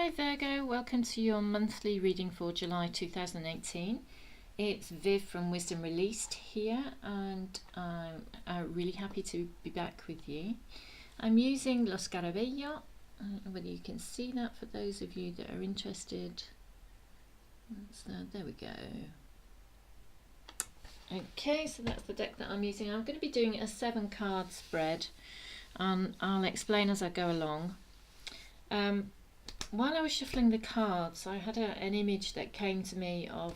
Hello Virgo, welcome to your monthly reading for July 2018. It's Viv from Wisdom Released here, and I'm really happy to be back with you. I'm using Los Carabello. I don't know whether you can see that for those of you that are interested. There we go. Okay, so that's the deck that I'm using. I'm going to be doing a 7-card spread. I'll explain as I go along. While I was shuffling the cards, I had an image that came to me of,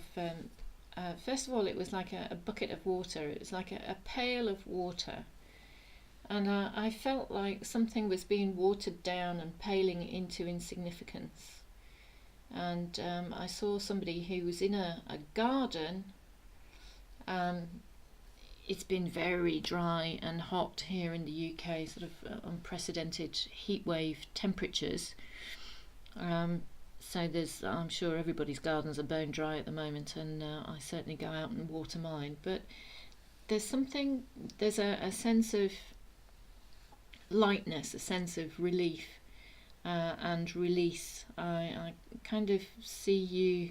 first of all, it was like a bucket of water. It was like a pail of water. And I felt like something was being watered down and paling into insignificance. And I saw somebody who was in a garden. It's been very dry and hot here in the UK, sort of unprecedented heat wave temperatures. So I'm sure everybody's gardens are bone dry at the moment, and I certainly go out and water mine. But there's a sense of lightness, a sense of relief and release. I kind of see you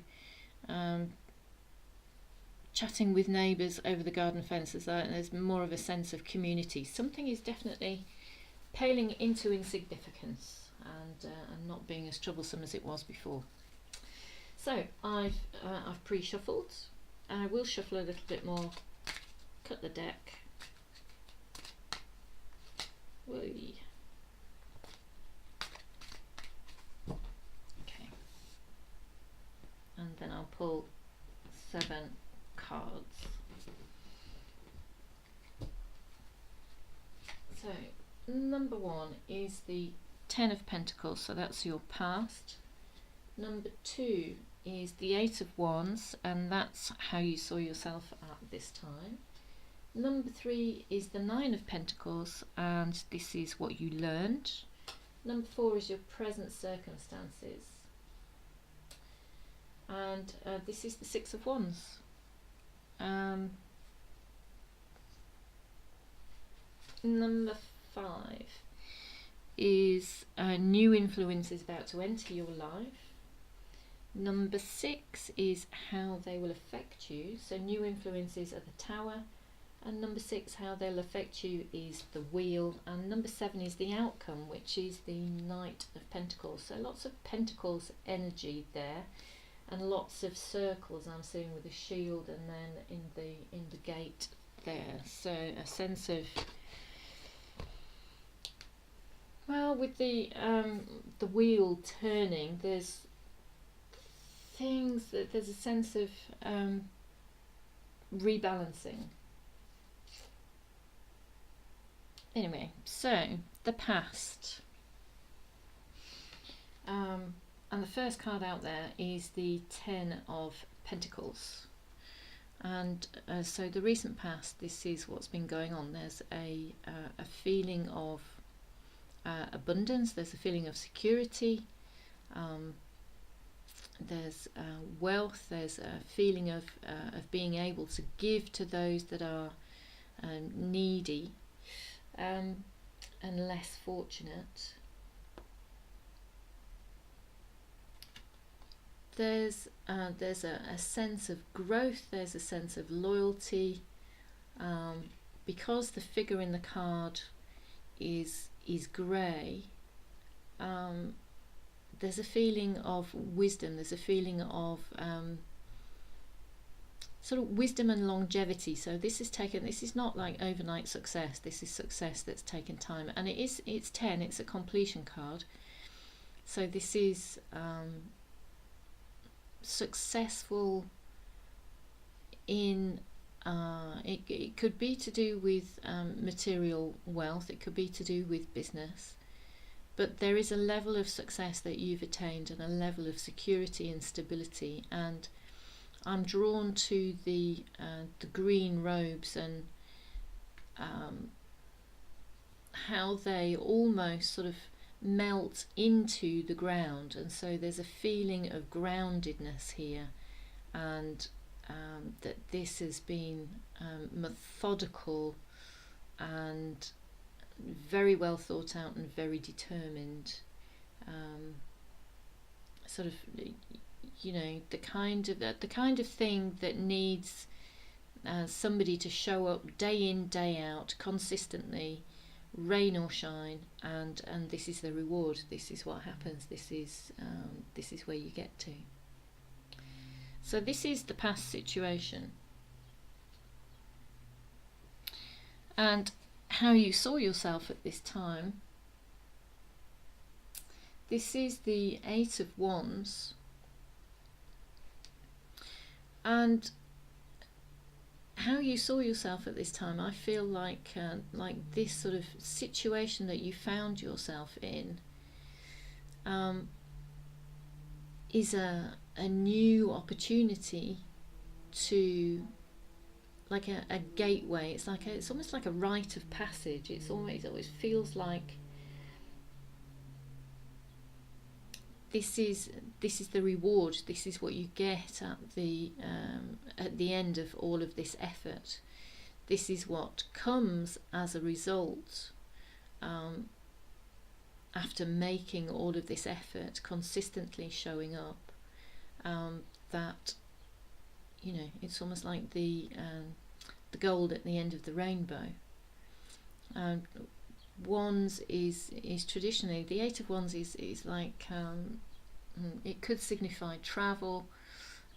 chatting with neighbours over the garden fences. There's more of a sense of community. Something is definitely paling into insignificance and not being as troublesome as it was before. So I've pre-shuffled. I will shuffle a little bit more, cut the deck. Whee. Okay, and then I'll pull 7 cards. So number 1 is the 10 of Pentacles, so that's your past. Number 2 is the 8 of Wands, and that's how you saw yourself at this time. Number 3 is the 9 of Pentacles, and this is what you learned. Number 4 is your present circumstances, and this is the 6 of Wands. Number 5 is new influences about to enter your life. Number 6 is how they will affect you. So new influences are the Tower, and number 6, how they'll affect you, is the Wheel, and number 7 is the outcome, which is the Knight of Pentacles. So lots of Pentacles energy there, and lots of circles I'm seeing with a shield, and then in the gate there. So a sense of, well, with the wheel turning, there's a sense of rebalancing. Anyway, so the past. And the first card out there is the 10 of Pentacles. And so the recent past, this is what's been going on. There's a feeling of abundance, there's a feeling of security, there's wealth, there's a feeling of being able to give to those that are needy and less fortunate. There's a sense of growth, there's a sense of loyalty, because the figure in the card is grey. There's a feeling of wisdom, there's a feeling of sort of wisdom and longevity. So this is not like overnight success, this is success that's taken time, and it's 10, it's a completion card. So this is successful in it could be to do with material wealth, it could be to do with business, but there is a level of success that you've attained and a level of security and stability. And I'm drawn to the green robes and how they almost sort of melt into the ground, and so there's a feeling of groundedness here, and that this has been methodical and very well thought out and very determined. sort of, you know, the kind of thing that needs somebody to show up day in, day out, consistently, rain or shine, and this is the reward. This is what happens. This is where you get to. So this is the past situation, and how you saw yourself at this time. This is the Eight of Wands, and how you saw yourself at this time, I feel like this sort of situation that you found yourself in is a new opportunity to, like a gateway. It's almost like a rite of passage. It always feels like this is the reward. This is what you get at the end of all of this effort. This is what comes as a result after making all of this effort, consistently showing up. That, you know, it's almost like the gold at the end of the rainbow. Wands is traditionally, the Eight of Wands is like, it could signify travel,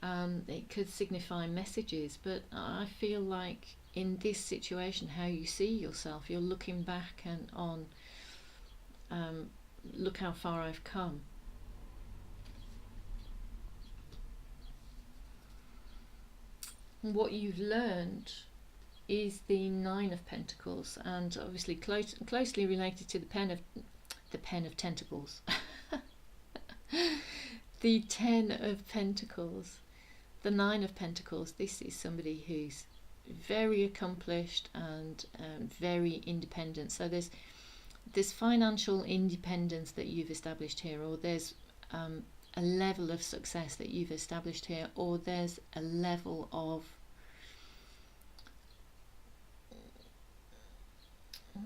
it could signify messages, but I feel like in this situation, how you see yourself, you're looking back and on, look how far I've come. What you've learned is the Nine of Pentacles, and obviously closely related to the Pen of Tentacles. The Ten of Pentacles, the Nine of Pentacles. This is somebody who's very accomplished and very independent. So there's financial independence that you've established here, or there's a level of success that you've established here, or there's a level of,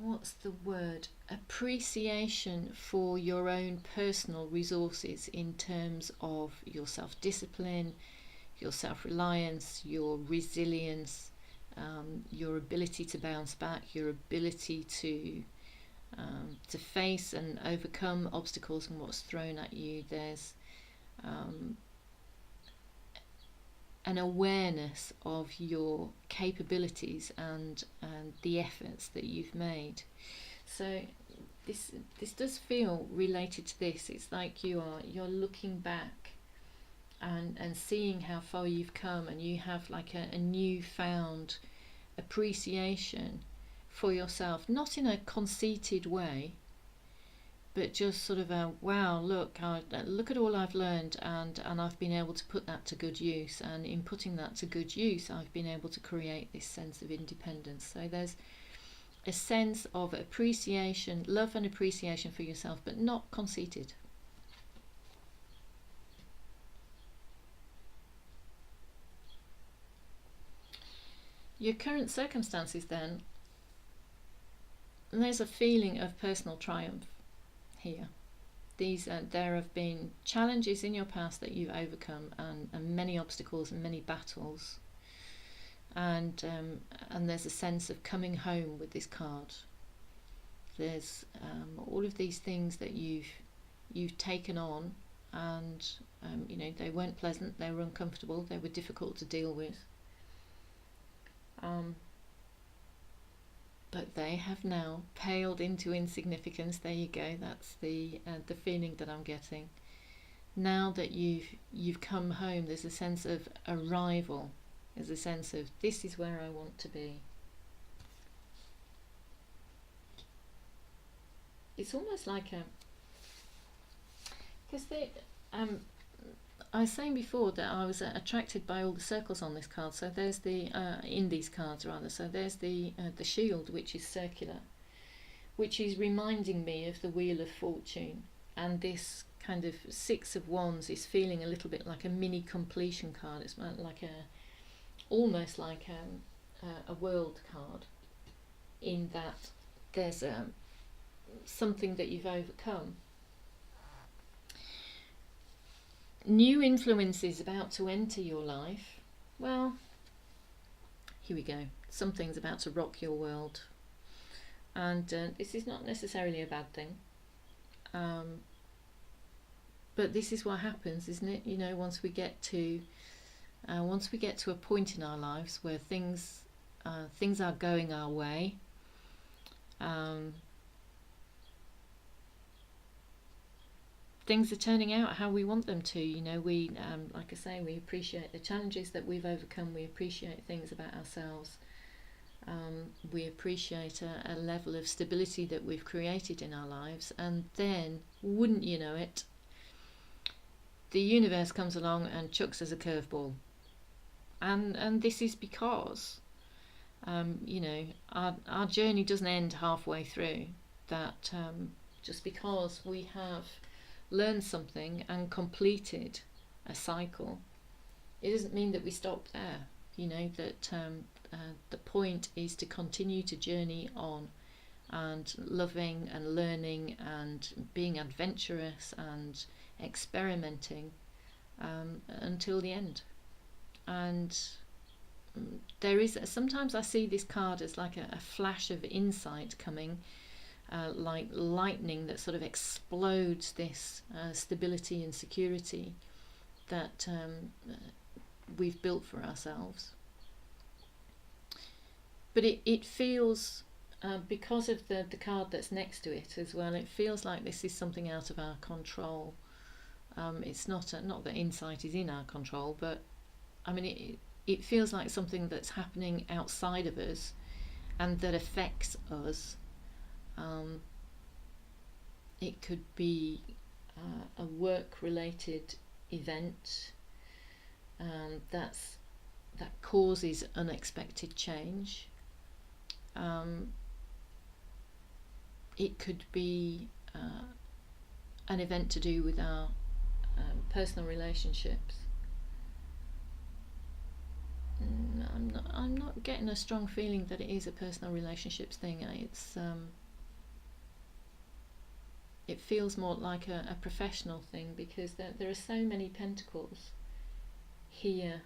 what's the word, appreciation for your own personal resources in terms of your self-discipline, your self-reliance, your resilience, your ability to bounce back, your ability to face and overcome obstacles and what's thrown at you. There's an awareness of your capabilities and the efforts that you've made. So this does feel related to this. It's like you're looking back and seeing how far you've come, and you have like a newfound appreciation for yourself, not in a conceited way, but just sort of a, wow, look at all I've learned, and I've been able to put that to good use, and in putting that to good use I've been able to create this sense of independence. So there's a sense of appreciation, love and appreciation for yourself, but not conceited. Your current circumstances then, and there's a feeling of personal triumph here. There have been challenges in your past that you've overcome, and many obstacles and many battles, and there's a sense of coming home with this card. There's all of these things that you've taken on, and you know, they weren't pleasant, they were uncomfortable, they were difficult to deal with, but they have now paled into insignificance. There you go. That's the feeling that I'm getting. Now that you've come home, there's a sense of arrival. There's a sense of, this is where I want to be. It's almost like because I was saying before that I was attracted by all the circles on this card. So there's in these cards rather. So there's the shield, which is circular, which is reminding me of the Wheel of Fortune, and this kind of Six of Wands is feeling a little bit like a mini completion card. It's like almost like a world card, in that there's something that you've overcome. new influences about to enter your life. Well, here we go. Something's about to rock your world. And this is not necessarily a bad thing. But this is what happens, isn't it? You know, once we get to a point in our lives where things are going our way, things are turning out how we want them to. You know, we, like I say, we appreciate the challenges that we've overcome. We appreciate things about ourselves. We appreciate a level of stability that we've created in our lives, and then, wouldn't you know it, the universe comes along and chucks us a curveball. And this is because, you know, our journey doesn't end halfway through. That just because we have learned something and completed a cycle, it doesn't mean that we stop there. You know, that the point is to continue to journey on, and loving and learning and being adventurous and experimenting until the end. And there is, sometimes I see this card as like a flash of insight coming, like lightning that sort of explodes this stability and security that we've built for ourselves. But it feels, because of the card that's next to it as well, it feels like this is something out of our control. It's not that insight is in our control, but I mean it feels like something that's happening outside of us and that affects us. It could be a work-related event that causes unexpected change. It could be an event to do with our personal relationships. I'm not getting a strong feeling that it is a personal relationships thing. It feels more like a professional thing, because there are so many pentacles here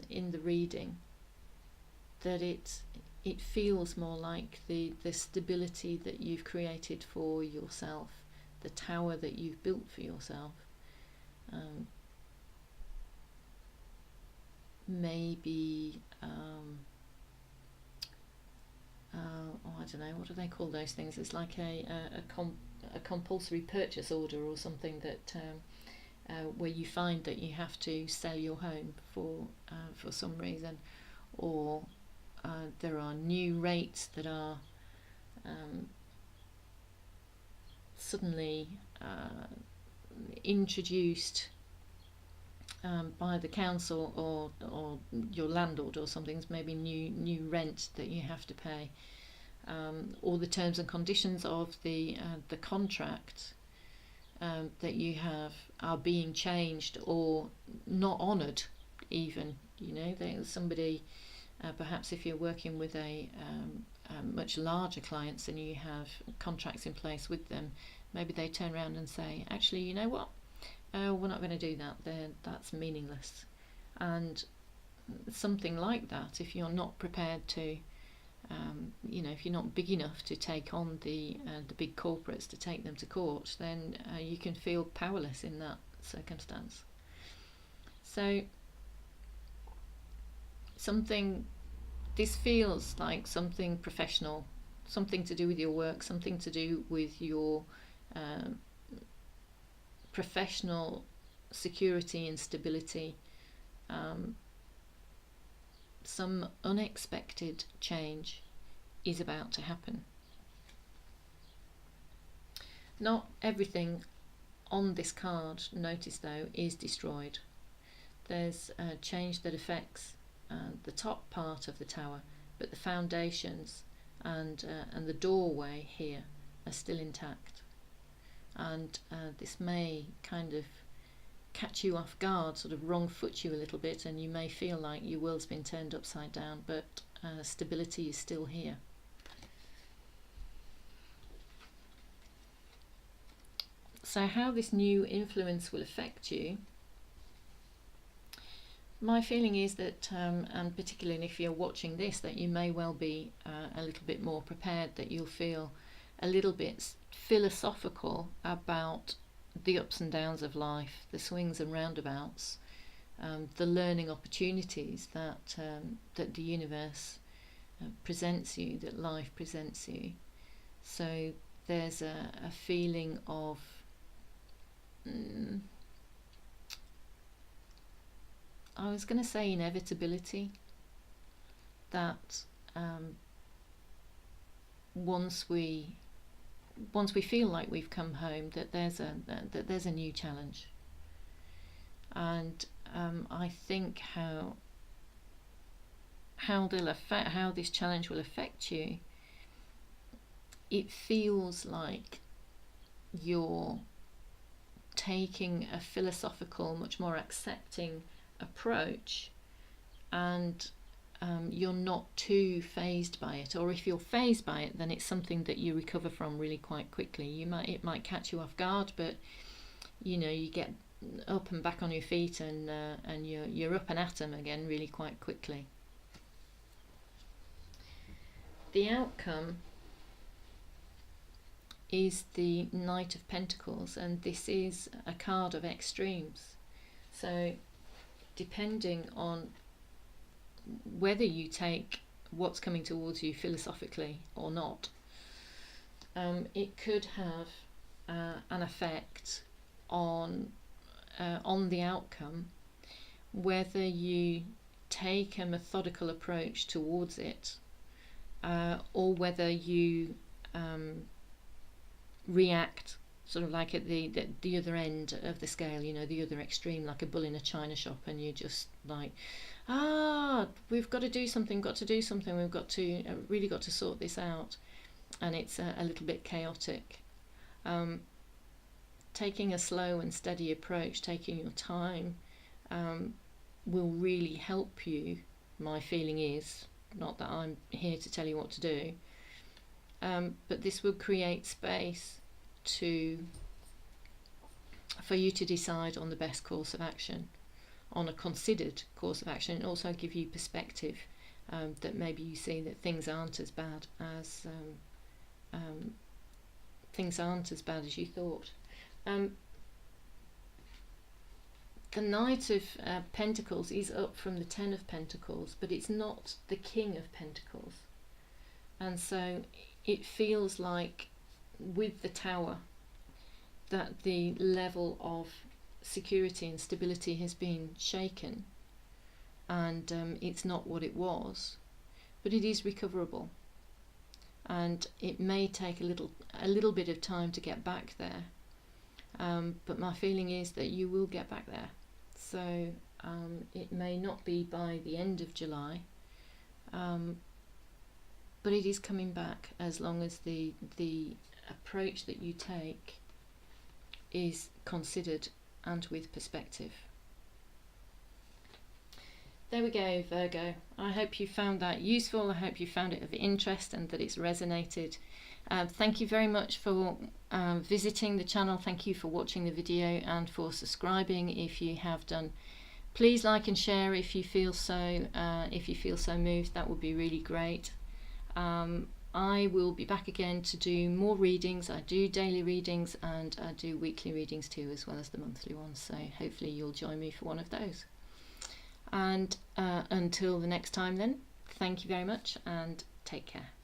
in the reading that it feels more like the stability that you've created for yourself, the tower that you've built for yourself. Maybe I don't know, what do they call those things? It's like a compulsory purchase order or something, that where you find that you have to sell your home for some reason, or there are new rates that are suddenly introduced by the council or your landlord or something. Maybe new rent that you have to pay, or the terms and conditions of the contract that you have are being changed or not honoured even. You know, there's somebody, perhaps if you're working with a much larger clients and you have contracts in place with them, maybe they turn around and say, actually, you know what, we're not going to do that, that's meaningless. And something like that, if you're not prepared to, you know, if you're not big enough to take on the big corporates, to take them to court, then you can feel powerless in that circumstance. So this feels like something professional, something to do with your work, something to do with your professional security and stability. Some unexpected change is about to happen. Not everything on this card, notice though, is destroyed. There's a change that affects the top part of the tower, but the foundations and the doorway here are still intact. And this may kind of catch you off guard, sort of wrong foot you a little bit, and you may feel like your world's been turned upside down, but stability is still here. So how this new influence will affect you, my feeling is that, and particularly if you're watching this, that you may well be a little bit more prepared, that you'll feel a little bit philosophical about the ups and downs of life, the swings and roundabouts, the learning opportunities that the universe presents you, that life presents you. So there's a feeling of I was going to say inevitability, that once we feel like we've come home, that there's a new challenge. And I think how this challenge will affect you, it feels like you're taking a philosophical, much more accepting approach, and you're not too fazed by it. Or if you're fazed by it, then it's something that you recover from really quite quickly. It might catch you off guard, but you get up and back on your feet, and you're up and at 'em again really quite quickly. The outcome is the Knight of Pentacles, and this is a card of extremes. So depending on whether you take what's coming towards you philosophically or not, it could have an effect on the outcome, whether you take a methodical approach towards it, or whether you react sort of like at the other end of the scale, the other extreme, like a bull in a china shop, and you're just like, we've got to do something, we've got to really got to sort this out, and it's a little bit chaotic. Taking a slow and steady approach, taking your time, will really help you. My feeling is, not that I'm here to tell you what to do, but this will create space for you to decide on the best course of action, on a considered course of action, and also give you perspective, that maybe you see that things aren't as bad as you thought. The Knight of Pentacles is up from the Ten of Pentacles, but it's not the King of Pentacles, and so it feels like with the Tower that the level of security and stability has been shaken, and it's not what it was, but it is recoverable, and it may take a little bit of time to get back there, but my feeling is that you will get back there. So it may not be by the end of July, but it is coming back, as long as the approach that you take is considered and with perspective. There we go, Virgo. I hope you found that useful. I hope you found it of interest and that it's resonated. Thank you very much for visiting the channel. Thank you for watching the video and for subscribing if you have done. Please like and share if you feel so moved. That would be really great. I will be back again to do more readings. I do daily readings and I do weekly readings too, as well as the monthly ones, so hopefully you'll join me for one of those. And until the next time then, thank you very much and take care.